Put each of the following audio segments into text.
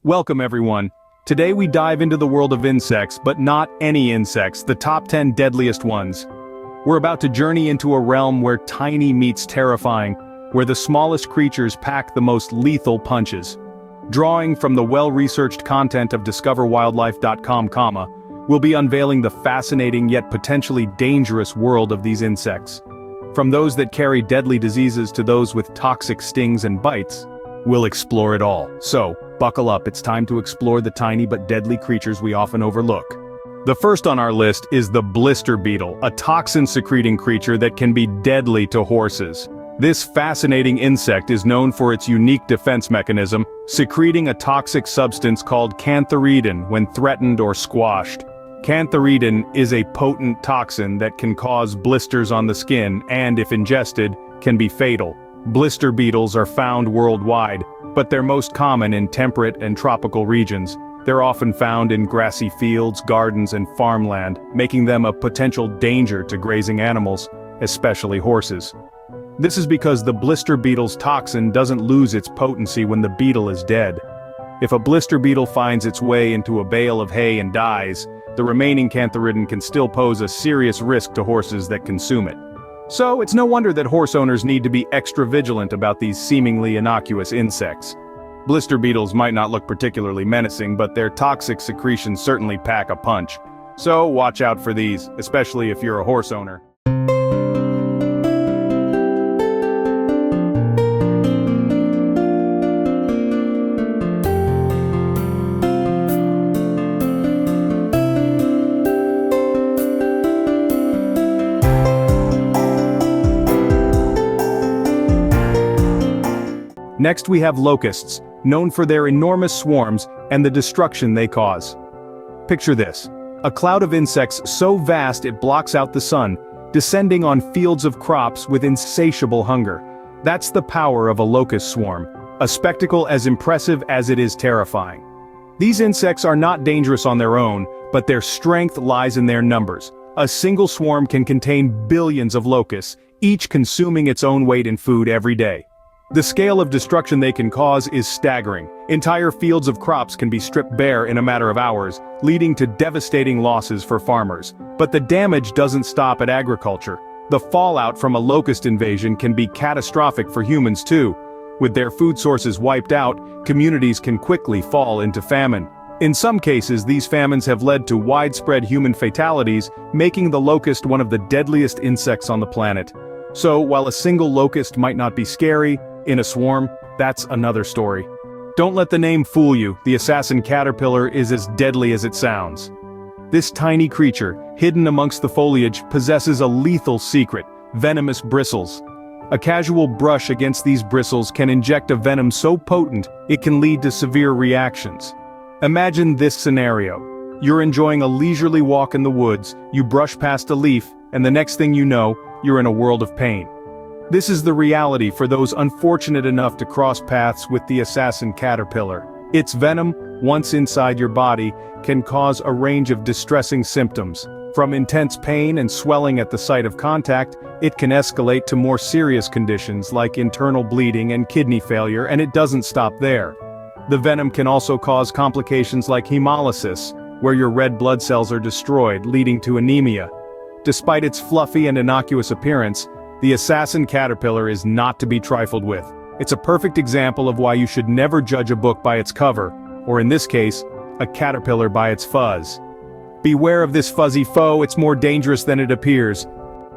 Welcome everyone. Today we dive into the world of insects, but not any insects, the top 10 deadliest ones. We're about to journey into a realm where tiny meets terrifying, where the smallest creatures pack the most lethal punches. Drawing from the well-researched content of discoverwildlife.com, we'll be unveiling the fascinating yet potentially dangerous world of these insects. From those that carry deadly diseases to those with toxic stings and bites, we'll explore it all. So, buckle up, it's time to explore the tiny but deadly creatures we often overlook. The first on our list is the blister beetle, a toxin-secreting creature that can be deadly to horses. This fascinating insect is known for its unique defense mechanism, secreting a toxic substance called cantharidin when threatened or squashed. Cantharidin is a potent toxin that can cause blisters on the skin and, if ingested, can be fatal. Blister beetles are found worldwide, but they're most common in temperate and tropical regions. They're often found in grassy fields, gardens, and farmland, making them a potential danger to grazing animals, especially horses. This is because the blister beetle's toxin doesn't lose its potency when the beetle is dead. If a blister beetle finds its way into a bale of hay and dies, the remaining cantharidin can still pose a serious risk to horses that consume it. So it's no wonder that horse owners need to be extra vigilant about these seemingly innocuous insects. Blister beetles might not look particularly menacing, but their toxic secretions certainly pack a punch. So watch out for these, especially if you're a horse owner. Next we have locusts, known for their enormous swarms and the destruction they cause. Picture this: a cloud of insects so vast it blocks out the sun, descending on fields of crops with insatiable hunger. That's the power of a locust swarm, a spectacle as impressive as it is terrifying. These insects are not dangerous on their own, but their strength lies in their numbers. A single swarm can contain billions of locusts, each consuming its own weight in food every day. The scale of destruction they can cause is staggering. Entire fields of crops can be stripped bare in a matter of hours, leading to devastating losses for farmers. But the damage doesn't stop at agriculture. The fallout from a locust invasion can be catastrophic for humans too. With their food sources wiped out, communities can quickly fall into famine. In some cases, these famines have led to widespread human fatalities, making the locust one of the deadliest insects on the planet. So, while a single locust might not be scary, in a swarm, that's another story. Don't let the name fool you, the assassin caterpillar is as deadly as it sounds. This tiny creature, hidden amongst the foliage, possesses a lethal secret: venomous bristles. A casual brush against these bristles can inject a venom so potent, it can lead to severe reactions. Imagine this scenario. You're enjoying a leisurely walk in the woods, you brush past a leaf, and the next thing you know, you're in a world of pain. This is the reality for those unfortunate enough to cross paths with the assassin caterpillar. Its venom, once inside your body, can cause a range of distressing symptoms. From intense pain and swelling at the site of contact, it can escalate to more serious conditions like internal bleeding and kidney failure, and it doesn't stop there. The venom can also cause complications like hemolysis, where your red blood cells are destroyed, leading to anemia. Despite its fluffy and innocuous appearance, the assassin caterpillar is not to be trifled with. It's a perfect example of why you should never judge a book by its cover, or in this case, a caterpillar by its fuzz. Beware of this fuzzy foe, it's more dangerous than it appears.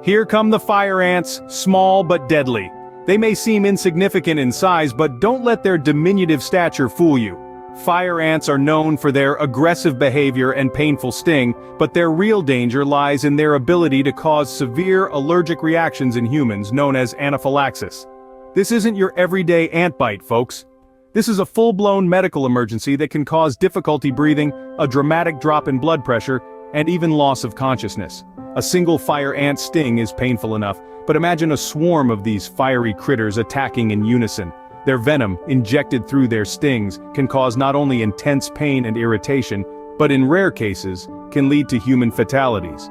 Here come the fire ants, small but deadly. They may seem insignificant in size, but don't let their diminutive stature fool you. Fire ants are known for their aggressive behavior and painful sting, but their real danger lies in their ability to cause severe allergic reactions in humans, known as anaphylaxis. This isn't your everyday ant bite, folks. This is a full-blown medical emergency that can cause difficulty breathing, a dramatic drop in blood pressure, and even loss of consciousness. A single fire ant sting is painful enough, but imagine a swarm of these fiery critters attacking in unison. Their venom, injected through their stings, can cause not only intense pain and irritation, but in rare cases, can lead to human fatalities.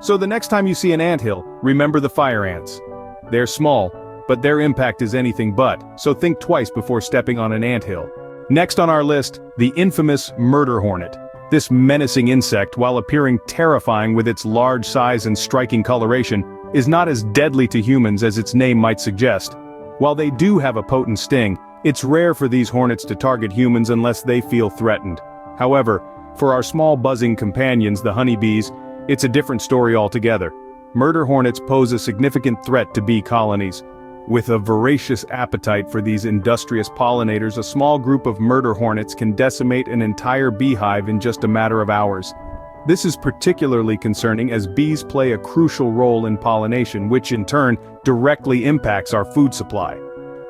So the next time you see an anthill, remember the fire ants. They're small, but their impact is anything but, so think twice before stepping on an anthill. Next on our list, the infamous murder hornet. This menacing insect, while appearing terrifying with its large size and striking coloration, is not as deadly to humans as its name might suggest. While they do have a potent sting, it's rare for these hornets to target humans unless they feel threatened. However, for our small buzzing companions, the honeybees, it's a different story altogether. Murder hornets pose a significant threat to bee colonies. With a voracious appetite for these industrious pollinators, a small group of murder hornets can decimate an entire beehive in just a matter of hours. This is particularly concerning as bees play a crucial role in pollination, which in turn directly impacts our food supply.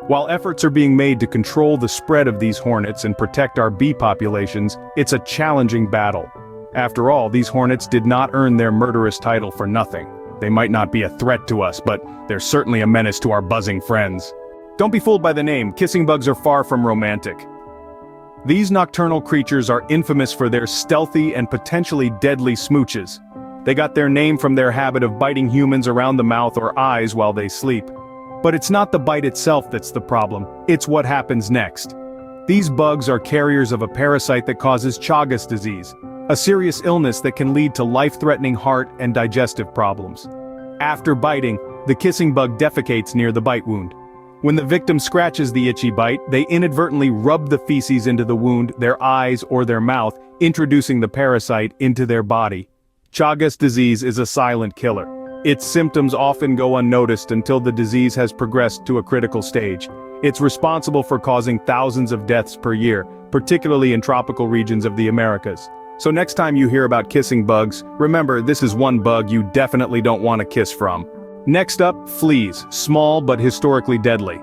While efforts are being made to control the spread of these hornets and protect our bee populations, it's a challenging battle. After all, these hornets did not earn their murderous title for nothing. They might not be a threat to us, but they're certainly a menace to our buzzing friends. Don't be fooled by the name, kissing bugs are far from romantic. These nocturnal creatures are infamous for their stealthy and potentially deadly smooches. They got their name from their habit of biting humans around the mouth or eyes while they sleep. But it's not the bite itself that's the problem, it's what happens next. These bugs are carriers of a parasite that causes Chagas disease, a serious illness that can lead to life-threatening heart and digestive problems. After biting, the kissing bug defecates near the bite wound. When the victim scratches the itchy bite, they inadvertently rub the feces into the wound, their eyes or their mouth, introducing the parasite into their body. Chagas disease is a silent killer. Its symptoms often go unnoticed until the disease has progressed to a critical stage. It's responsible for causing thousands of deaths per year, particularly in tropical regions of the Americas. So next time you hear about kissing bugs, remember this is one bug you definitely don't want to kiss from. Next up, fleas, small but historically deadly.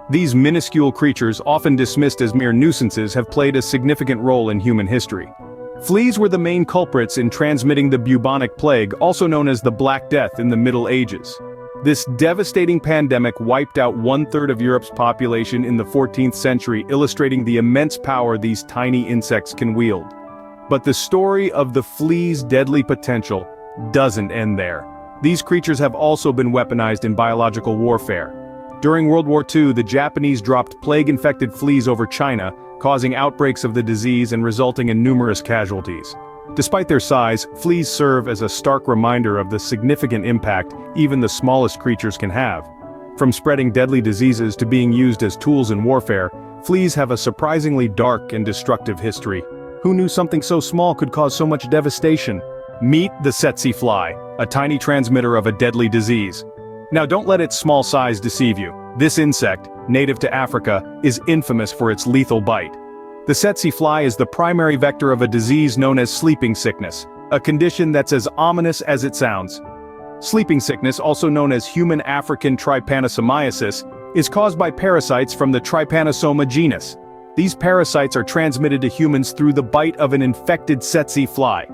These minuscule creatures, often dismissed as mere nuisances, have played a significant role in human history. Fleas were the main culprits in transmitting the bubonic plague, also known as the Black Death in the Middle Ages. This devastating pandemic wiped out 1/3 of Europe's population in the 14th century, illustrating the immense power these tiny insects can wield. But the story of the flea's deadly potential doesn't end there. These creatures have also been weaponized in biological warfare. During World War II, the Japanese dropped plague-infected fleas over China, causing outbreaks of the disease and resulting in numerous casualties. Despite their size, fleas serve as a stark reminder of the significant impact even the smallest creatures can have. From spreading deadly diseases to being used as tools in warfare, fleas have a surprisingly dark and destructive history. Who knew something so small could cause so much devastation? Meet the tsetse fly, a tiny transmitter of a deadly disease. Now don't let its small size deceive you. This insect, native to Africa, is infamous for its lethal bite. The tsetse fly is the primary vector of a disease known as sleeping sickness, a condition that's as ominous as it sounds. Sleeping sickness, also known as human African trypanosomiasis, is caused by parasites from the Trypanosoma genus. These parasites are transmitted to humans through the bite of an infected tsetse fly.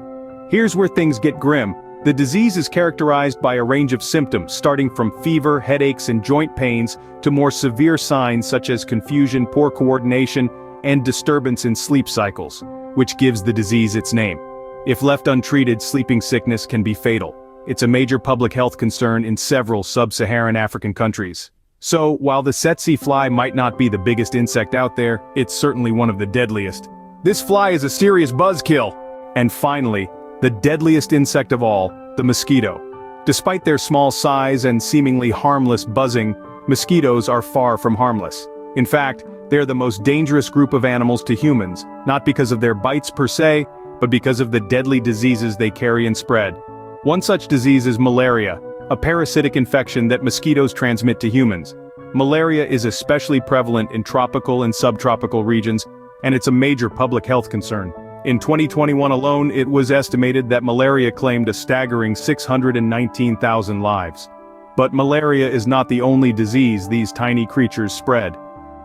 Here's where things get grim. The disease is characterized by a range of symptoms, starting from fever, headaches, and joint pains, to more severe signs such as confusion, poor coordination, and disturbance in sleep cycles, which gives the disease its name. If left untreated, sleeping sickness can be fatal. It's a major public health concern in several sub-Saharan African countries. So, while the tsetse fly might not be the biggest insect out there, it's certainly one of the deadliest. This fly is a serious buzzkill. And finally, the deadliest insect of all, the mosquito. Despite their small size and seemingly harmless buzzing, mosquitoes are far from harmless. In fact, they're the most dangerous group of animals to humans, not because of their bites per se, but because of the deadly diseases they carry and spread. One such disease is malaria, a parasitic infection that mosquitoes transmit to humans. Malaria is especially prevalent in tropical and subtropical regions, and it's a major public health concern. In 2021 alone, it was estimated that malaria claimed a staggering 619,000 lives. But malaria is not the only disease these tiny creatures spread.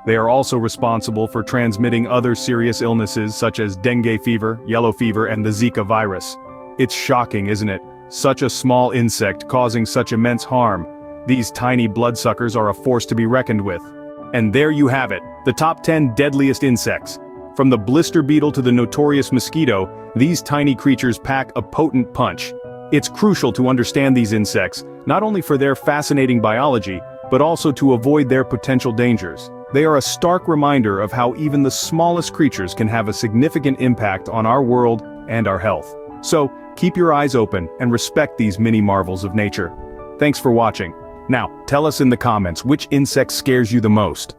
They are also responsible for transmitting other serious illnesses such as dengue fever, yellow fever, and the Zika virus. It's shocking, isn't it? Such a small insect causing such immense harm. These tiny bloodsuckers are a force to be reckoned with. And there you have it, the top 10 deadliest insects. From the blister beetle to the notorious mosquito, these tiny creatures pack a potent punch. It's crucial to understand these insects, not only for their fascinating biology, but also to avoid their potential dangers. They are a stark reminder of how even the smallest creatures can have a significant impact on our world and our health. So, keep your eyes open and respect these mini marvels of nature. Thanks for watching. Now, tell us in the comments which insect scares you the most.